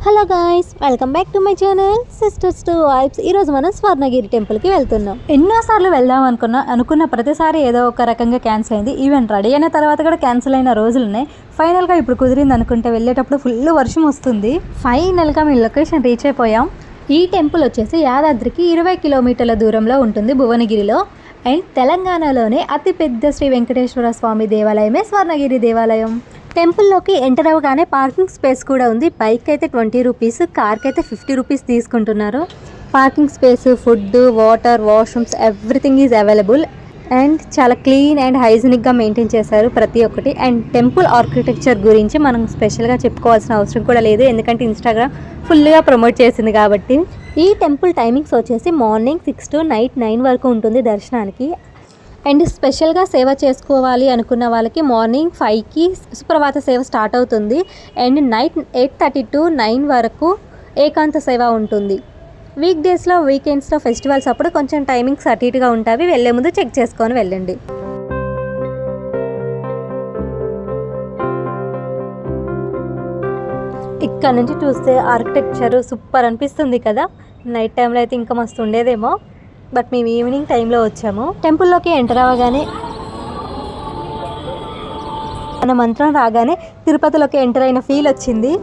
Hello guys, welcome back to my channel sisters to vibes. ఈరోజు మనం స్వర్ణగిరి టెంపుల్కి వెళ్తున్నాం. ఎన్నోసార్లు వెళ్దాం అనుకున్న ప్రతిసారి ఏదో ఒక రకంగా క్యాన్సిల్ అయింది. ఈవెంట్ రెడీ అయిన తర్వాత కూడా క్యాన్సిల్ అయిన రోజులు ఉన్నాయి. ఫైనల్గా ఇప్పుడు కుదిరింది అనుకుంటే వెళ్ళేటప్పుడు ఫుల్ వర్షం వస్తుంది. ఫైనల్గా మేము లొకేషన్ రీచ్ అయిపోయాం. ఈ టెంపుల్ వచ్చేసి యాదాద్రికి 20 కిలోమీటర్ల దూరంలో ఉంటుంది, భువనగిరిలో. అండ్ తెలంగాణలోనే అతిపెద్ద శ్రీ వెంకటేశ్వర స్వామి దేవాలయమే స్వర్ణగిరి దేవాలయం. టెంపుల్లోకి ఎంటర్ అవ్వగానే పార్కింగ్ స్పేస్ కూడా ఉంది. బైక్ అయితే 20 రూపీస్, కార్కి అయితే 50 రూపీస్ తీసుకుంటున్నారు. Parking space, food, water, washrooms everything is available. And చాలా క్లీన్ అండ్ హైజీనిక్గా మెయింటైన్ చేశారు ప్రతి ఒక్కటి. అండ్ టెంపుల్ ఆర్కిటెక్చర్ గురించి మనం స్పెషల్గా చెప్పుకోవాల్సిన అవసరం కూడా లేదు, ఎందుకంటే ఇన్స్టాగ్రామ్ ఫుల్గా ప్రమోట్ చేసింది కాబట్టి. ఈ టెంపుల్ టైమింగ్స్ వచ్చేసి మార్నింగ్ 6 to నైట్ 9 వరకు ఉంటుంది దర్శనానికి. అండ్ స్పెషల్గా సేవ చేసుకోవాలి అనుకున్న వాళ్ళకి మార్నింగ్ 5కి సుప్రభాత సేవ స్టార్ట్ అవుతుంది. అండ్ నైట్ 8:30 to 9 వరకు ఏకాంత సేవ ఉంటుంది. వీక్ డేస్లో, వీకెండ్స్లో, ఫెస్టివల్స్ అప్పుడు కొంచెం టైమింగ్స్ అటు ఇటుగా ఉంటాయి. వెళ్ళే ముందు చెక్ చేసుకొని వెళ్ళండి. ఇక్కడ నుంచి చూస్తే ఆర్కిటెక్చర్ సూపర్ అనిపిస్తుంది కదా. నైట్ టైంలో అయితే ఇంకా మస్తు ఉండేదేమో, బట్ మేము ఈవినింగ్ టైంలో వచ్చాము. టెంపుల్లోకి ఎంటర్ అవ్వగానే మన మంత్రం రాగానే తిరుపతిలోకి ఎంటర్ అయిన ఫీల్ వచ్చింది.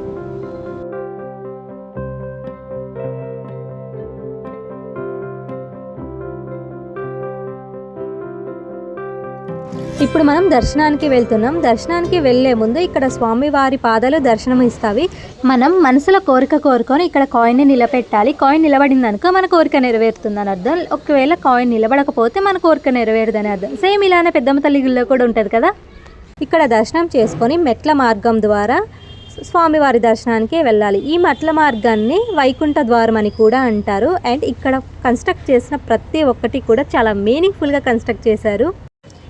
ఇప్పుడు మనం దర్శనానికి వెళ్తున్నాం. దర్శనానికి వెళ్ళే ముందు ఇక్కడ స్వామివారి పాదాలు దర్శనం ఇస్తావి. మనం మనసులో కోరిక కోరుకొని ఇక్కడ కాయిన్ని నిలబెట్టాలి. కాయిన్ నిలబడిందనుకో మన కోరిక నెరవేరుతుందని అర్థం. ఒకవేళ కాయిన్ నిలబడకపోతే మన కోరిక నెరవేరుదని అర్థం. సేమ్ ఇలానే పెద్దమ్మ తల్లి గుళ్ళో కూడా ఉంటుంది కదా. ఇక్కడ దర్శనం చేసుకొని మెట్ల మార్గం ద్వారా స్వామివారి దర్శనానికి వెళ్ళాలి. ఈ మెట్ల మార్గాన్ని వైకుంఠ ద్వారం అని కూడా అంటారు. అండ్ ఇక్కడ కన్స్ట్రక్ట్ చేసిన ప్రతి ఒక్కటి కూడా చాలా మీనింగ్ఫుల్గా కన్స్ట్రక్ట్ చేశారు.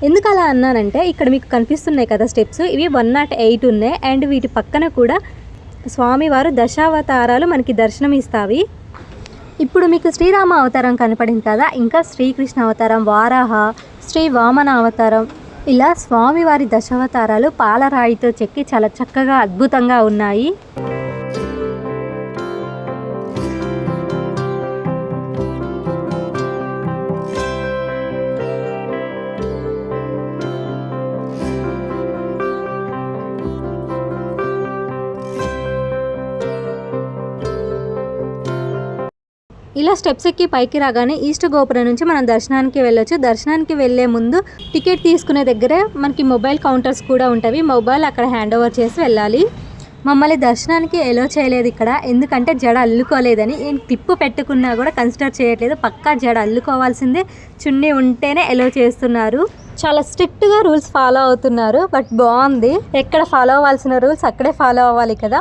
ఎందుకు అలా అన్నానంటే ఇక్కడ మీకు కనిపిస్తున్నాయి కదా స్టెప్స్, ఇవి 108 ఉన్నాయి. అండ్ వీటి పక్కన కూడా స్వామివారు దశావతారాలు మనకి దర్శనం ఇస్తావి. ఇప్పుడు మీకు శ్రీరామ అవతారం కనపడింది కదా, ఇంకా శ్రీకృష్ణ అవతారం, వారాహ, శ్రీ వామన అవతారం, ఇలా స్వామివారి దశావతారాలు పాలరాయితో చెక్కి చాలా చక్కగా అద్భుతంగా ఉన్నాయి. ఇలా స్టెప్స్ ఎక్కి పైకి రాగానే ఈస్ట్ గోపురం నుంచి మనం దర్శనానికి వెళ్ళొచ్చు. దర్శనానికి వెళ్ళే ముందు టికెట్ తీసుకునే దగ్గర మనకి మొబైల్ కౌంటర్స్ కూడా ఉంటాయి. మొబైల్ అక్కడ హ్యాండ్ ఓవర్ చేసి వెళ్ళాలి. మమ్మల్ని దర్శనానికి ఎలో చేయలేదు ఇక్కడ, ఎందుకంటే జడ అల్లుకోలేదని. క్లిప్పు పెట్టుకున్నా కూడా కన్సిడర్ చేయట్లేదు, పక్కా జడ అల్లుకోవాల్సిందే, చున్నీ ఉంటేనే ఎలో చేస్తున్నారు. చాలా స్ట్రిక్ట్గా రూల్స్ ఫాలో అవుతున్నారు, బట్ బాగుంది. ఎక్కడ ఫాలో అవ్వాల్సిన రూల్స్ అక్కడే ఫాలో అవ్వాలి కదా.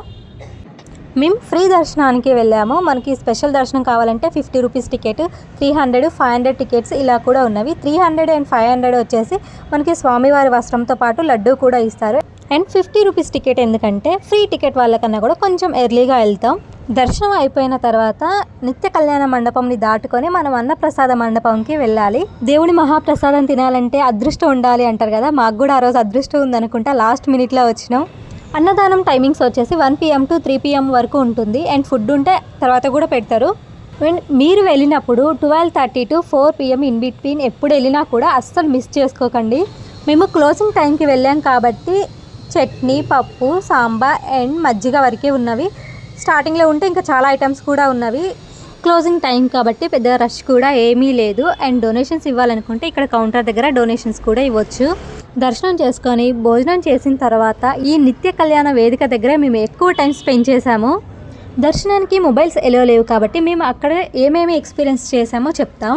మేము ఫ్రీ దర్శనానికి వెళ్ళాము. మనకి స్పెషల్ దర్శనం కావాలంటే 50 రూపీస్ టికెట్, 300, 500 టికెట్స్ ఇలా కూడా ఉన్నవి. 300 and 500 వచ్చేసి మనకి స్వామివారి వస్త్రంతో పాటు లడ్డు కూడా ఇస్తారు. అండ్ 50 రూపీస్ టికెట్ ఎందుకంటే ఫ్రీ టికెట్ వాళ్ళకన్నా కూడా కొంచెం ఎర్లీగా వెళ్తాం. దర్శనం అయిపోయిన తర్వాత నిత్య కళ్యాణ మండపంని దాటుకొని మనం అన్నప్రసాద మండపంకి వెళ్ళాలి. దేవుని మహాప్రసాదం తినాలంటే అదృష్టం ఉండాలి అంటారు కదా, మాకు కూడా ఆ రోజు అదృష్టం ఉందనుకుంటా లాస్ట్ మినిట్లో వచ్చినాం. అన్నదానం టైమింగ్స్ వచ్చేసి 1 PM to 3 PM వరకు ఉంటుంది. అండ్ ఫుడ్ ఉంటే తర్వాత కూడా పెడతారు. అండ్ మీరు వెళ్ళినప్పుడు 12:30 to 4 PM ఇన్ బిట్వీన్ ఎప్పుడు వెళ్ళినా కూడా అస్సలు మిస్ చేసుకోకండి. మేము క్లోజింగ్ టైంకి వెళ్ళాం కాబట్టి చట్నీ, పప్పు, సాంబార్ అండ్ మజ్జిగ వరకే ఉన్నవి. స్టార్టింగ్లో ఉంటే ఇంకా చాలా ఐటమ్స్ కూడా ఉన్నవి. క్లోజింగ్ టైం కాబట్టి పెద్ద రష్ కూడా ఏమీ లేదు. అండ్ డొనేషన్స్ ఇవ్వాలనుకుంటే ఇక్కడ కౌంటర్ దగ్గర డొనేషన్స్ కూడా ఇవ్వచ్చు. దర్శనం చేసుకొని భోజనం చేసిన తర్వాత ఈ నిత్య కళ్యాణ వేదిక దగ్గర మేము ఎక్కువ టైం స్పెండ్ చేశాము. దర్శనానికి మొబైల్స్ ఎలో లేవు కాబట్టి మేము అక్కడ ఏమేమి ఎక్స్పీరియన్స్ చేశామో చెప్తాం.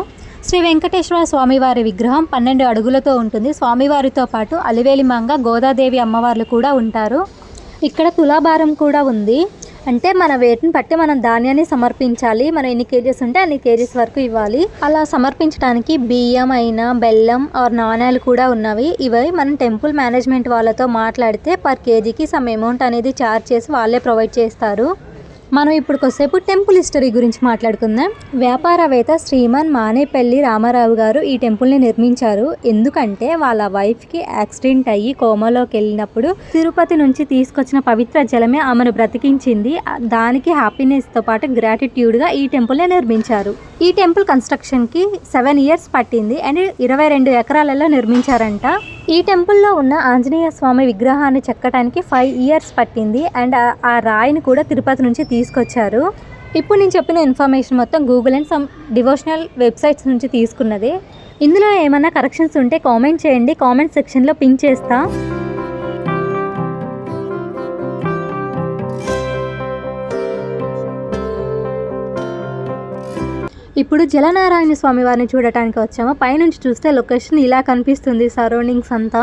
శ్రీ వెంకటేశ్వర స్వామివారి విగ్రహం 12 అడుగులతో ఉంటుంది. స్వామివారితో పాటు అలివేలి మంగ, గోదాదేవి అమ్మవార్లు కూడా ఉంటారు. ఇక్కడ తులాభారం కూడా ఉంది. అంటే మన వెయిట్ని బట్టి మనం ధాన్యాన్ని సమర్పించాలి. మనం ఎన్ని కేజీస్ ఉంటే అన్ని కేజీస్ వరకు ఇవ్వాలి. అలా సమర్పించడానికి బియ్యం అయినా, బెల్లం ఆర్ నాణ్యాలు కూడా ఉన్నవి. ఇవి మనం టెంపుల్ మేనేజ్మెంట్ వాళ్ళతో మాట్లాడితే పర్ కేజీకి సమ్ అమౌంట్ అనేది ఛార్జ్ చేసి వాళ్ళే ప్రొవైడ్ చేస్తారు. మనం ఇప్పుడు కొద్దిసేపు టెంపుల్ హిస్టరీ గురించి మాట్లాడుకుందాం. వ్యాపారవేత్త శ్రీమాన్ మానేపల్లి రామారావు గారు ఈ టెంపుల్ని నిర్మించారు. ఎందుకంటే వాళ్ళ వైఫ్కి యాక్సిడెంట్ అయ్యి కోమాలోకి వెళ్ళినప్పుడు తిరుపతి నుంచి తీసుకొచ్చిన పవిత్ర జలమే ఆమెను బ్రతికించింది. దానికి హ్యాపీనెస్తో పాటు గ్రాటిట్యూడ్గా ఈ టెంపుల్ని నిర్మించారు. ఈ టెంపుల్ కన్స్ట్రక్షన్కి 7 years పట్టింది అండ్ 22 ఎకరాలలో నిర్మించారంట. ఈ టెంపుల్లో ఉన్న ఆంజనేయ స్వామి విగ్రహాన్ని చెక్కడానికి 5 years పట్టింది అండ్ ఆ రాయిని కూడా తిరుపతి నుంచి తీసుకొచ్చారు. ఇప్పుడు నేను చెప్పిన ఇన్ఫర్మేషన్ మొత్తం Google and some devotional websites నుంచి తీసుకున్నది. ఇందులో ఏమైనా కరెక్షన్స్ ఉంటే కామెంట్ చేయండి, కామెంట్ సెక్షన్లో పిన్ చేస్తా. ఇప్పుడు జలనారాయణ స్వామి వారిని చూడటానికి వచ్చాము. పైనుంచి చూస్తే లొకేషన్ ఇలా కనిపిస్తుంది, సరౌండింగ్స్ అంతా.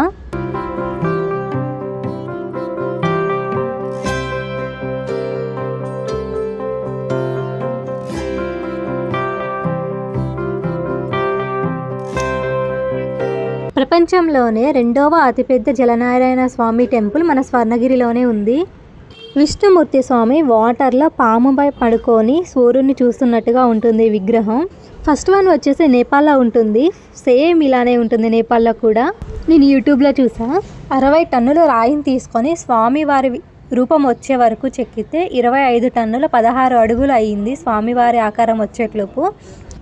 ప్రపంచంలోనే 2వ అతిపెద్ద జలనారాయణ స్వామి టెంపుల్ మన స్వర్ణగిరిలోనే ఉంది. విష్ణుమూర్తి స్వామి వాటర్లో పాముపై పడుకొని సూర్యుని చూస్తున్నట్టుగా ఉంటుంది విగ్రహం. ఫస్ట్ వన్ వచ్చేసి నేపాల్లో ఉంటుంది. సేమ్ ఇలానే ఉంటుంది నేపాల్లో కూడా. నేను యూట్యూబ్లో చూసా. 60 టన్నుల రాయిని తీసుకొని స్వామివారి రూపం వచ్చే వరకు చెక్కితే 25 టన్నుల 16 అడుగులు అయ్యింది స్వామివారి ఆకారం వచ్చేట్లోపు.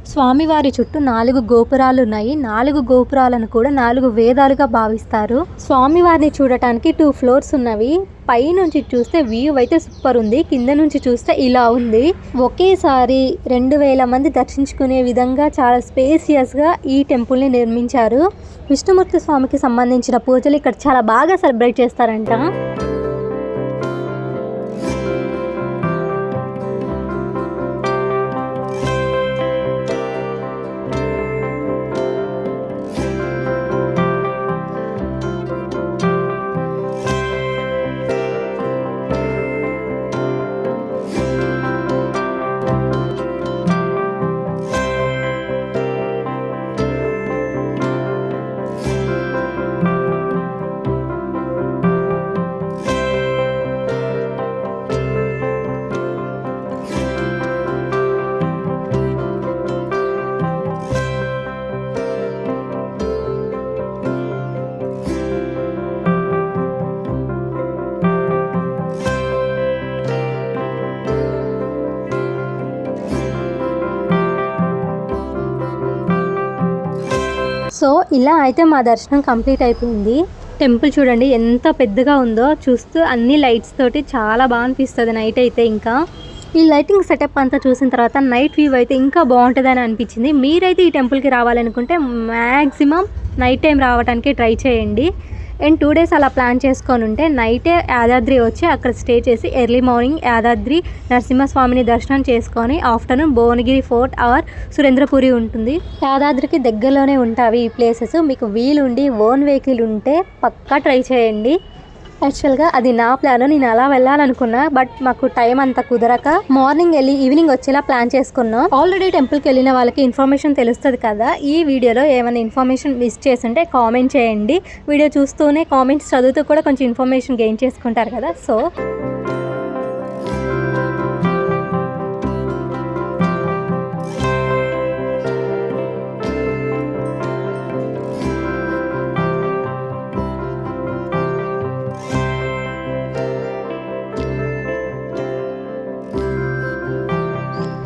స్వామివారి చుట్టూ 4 గోపురాలు ఉన్నాయి. 4 గోపురాలను కూడా 4 వేదాలుగా భావిస్తారు. స్వామివారిని చూడటానికి 2 floors ఉన్నవి. పై నుంచి చూస్తే వ్యూ అయితే సూపర్ ఉంది, కింద నుంచి చూస్తే ఇలా ఉంది. ఒకేసారి 2000 మంది దర్శించుకునే విధంగా చాలా స్పేసియస్గా ఈ టెంపుల్ని నిర్మించారు. విష్ణుమూర్తి స్వామికి సంబంధించిన పూజలు ఇక్కడ చాలా బాగా సెలబ్రేట్ చేస్తారంట. సో ఇలా అయితే మా దర్శనం కంప్లీట్ అయిపోయింది. టెంపుల్ చూడండి ఎంత పెద్దగా ఉందో, చూస్తూ అన్ని లైట్స్ తోటి చాలా బాగా అనిపిస్తుంది నైట్ అయితే. ఇంకా ఈ లైటింగ్ సెటప్ అంతా చూసిన తర్వాత నైట్ వ్యూ అయితే ఇంకా బాగుంటుందని అనిపించింది. మీరైతే ఈ టెంపుల్కి రావాలనుకుంటే మ్యాక్సిమం నైట్ టైం రావడానికి ట్రై చేయండి. అండ్ 2 days అలా ప్లాన్ చేసుకొని ఉంటే నైటే యాదాద్రి వచ్చి అక్కడ స్టే చేసి ఎర్లీ మార్నింగ్ యాదాద్రి నరసింహస్వామిని దర్శనం చేసుకొని afternoon Bhuvanagiri fort or Surendrapuri ఉంటుంది. యాదాద్రికి దగ్గరలోనే ఉంటాయి ఈ ప్లేసెస్. మీకు వీలుండి ఓన్ వెహికల్ ఉంటే పక్కా ట్రై చేయండి. యాక్చువల్గా అది నా ప్లాన్, నేను అలా వెళ్ళాలనుకున్నా బట్ మాకు టైం అంతా కుదరక మార్నింగ్ వెళ్ళి ఈవినింగ్ వచ్చేలా ప్లాన్ చేసుకున్నాం. ఆల్రెడీ టెంపుల్కి వెళ్ళిన వాళ్ళకి ఇన్ఫర్మేషన్ తెలుస్తుంది కదా. ఈ వీడియోలో ఏమైనా ఇన్ఫర్మేషన్ మిస్ చేస్తుంటే కామెంట్ చేయండి. వీడియో చూస్తూనే కామెంట్స్ చదువుతూ కూడా కొంచెం ఇన్ఫర్మేషన్ గెయిన్ చేసుకుంటారు కదా. సో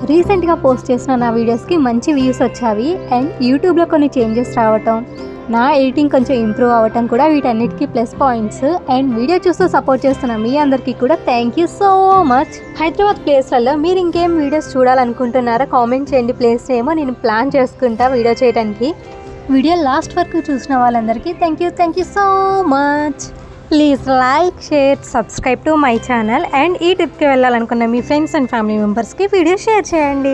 రీసెంట్గా పోస్ట్ చేసిన నా వీడియోస్కి మంచి వ్యూస్ వచ్చాయి అండ్ యూట్యూబ్లో కొన్ని చేంజెస్ రావటం, నా ఎడిటింగ్ కొంచెం ఇంప్రూవ్ అవ్వటం కూడా వీటన్నిటికీ ప్లస్ పాయింట్స్. అండ్ వీడియో చూస్తూ సపోర్ట్ చేస్తున్న మీ అందరికీ కూడా thank you so much. Hyderabad ప్లేస్లలో మీరు ఇంకేం వీడియోస్ చూడాలనుకుంటున్నారో కామెంట్ చేయండి. ప్లేస్ ఏమో నేను ప్లాన్ చేసుకుంటా వీడియో చేయడానికి. వీడియో లాస్ట్ వరకు చూసిన వాళ్ళందరికీ thank you so much. Please like, share, subscribe to my channel. And ఈ ట్రిప్కి వెళ్ళాలనుకున్న మీ ఫ్రెండ్స్ అండ్ ఫ్యామిలీ మెంబర్స్కి వీడియో షేర్ చేయండి.